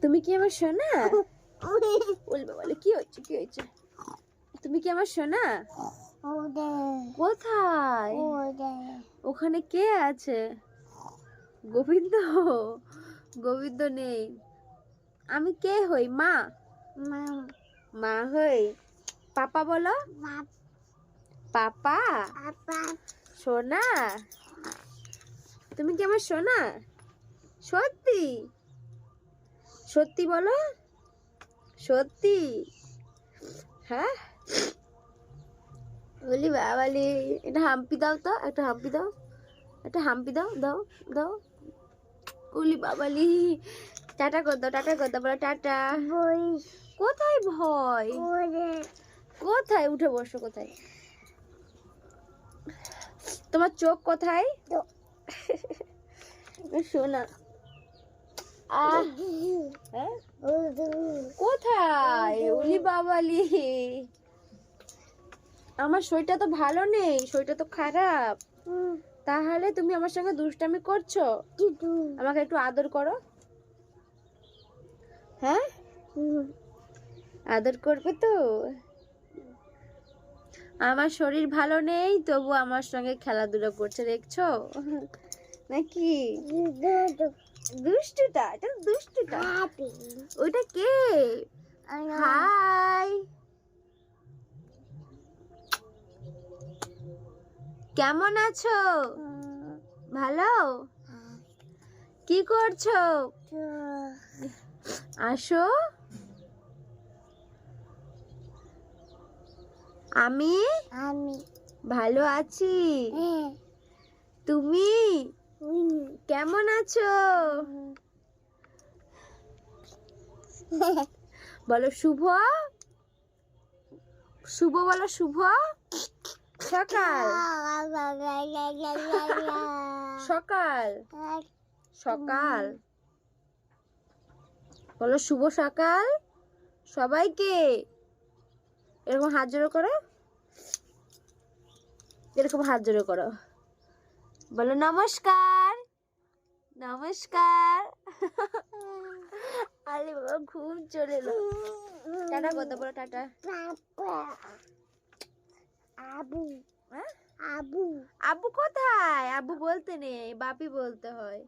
তুমি কি আমার সোনা? বলবে বলে কি হয়েছে কি হয়েছে? তুমি কি আমার সোনা? কোথায়? ওখানে কে আছে? গোবিন্দ? গোবিন্দ নেই। আমি কে হই? মা? মা হই। পাপা বলো। পাপা সোনা। তুমি কি আমার সোনা? সত্যি সত্যি বলো। সত্যি? হ্যাঁ বলি বাবালি। এটা হাম্পি দাও তো, একটা হাম্পি দাও, একটা হাম্পি দাও, দাও দাও। বলি বাবালি। টাটা কর দাও, টাটা কর দাও, বলো টাটা। কোথায় ভয়? কোথায়? উঠে বসো। কোথায় তোমার চোখ? কোথায় সোনা? হ্যাঁ? কোথায়? উলি বাবালি। আমার শরীরটা তো ভালো নেই, শরীরটা তো খারাপ। তাহলে তুমি আমার সঙ্গে দুষ্টামি করছো? আমাকে একটু আদর করো। হ্যাঁ আদর করবে তো? আমার শরীর ভালো নেই তবু আমার সঙ্গে খেলাধুলা করছে, দেখছো নাকি? দুষ্টুটা, এটা দুষ্টুটা। ওইটা কে? হাই, কেমন আছো? ভালো? কি করছো? আসো। আমি ভালো আছি। তুমি কেমন আছো? বলো শুভ। শুভ বলো, শুভ সকাল। সকাল সকাল বলো, শুভ সকাল সবাইকে। এরকম হাত জোড়ো করো, এরকম হাত জোড়ো করো। বলো নমস্কার। নমস্কার। আরে বাবা ঘুম চলে এলো। টাটা করতে বলো, টাটা। আব্বু কোথায়? আব্বু বলতে নেই, বাপি বলতে হয়।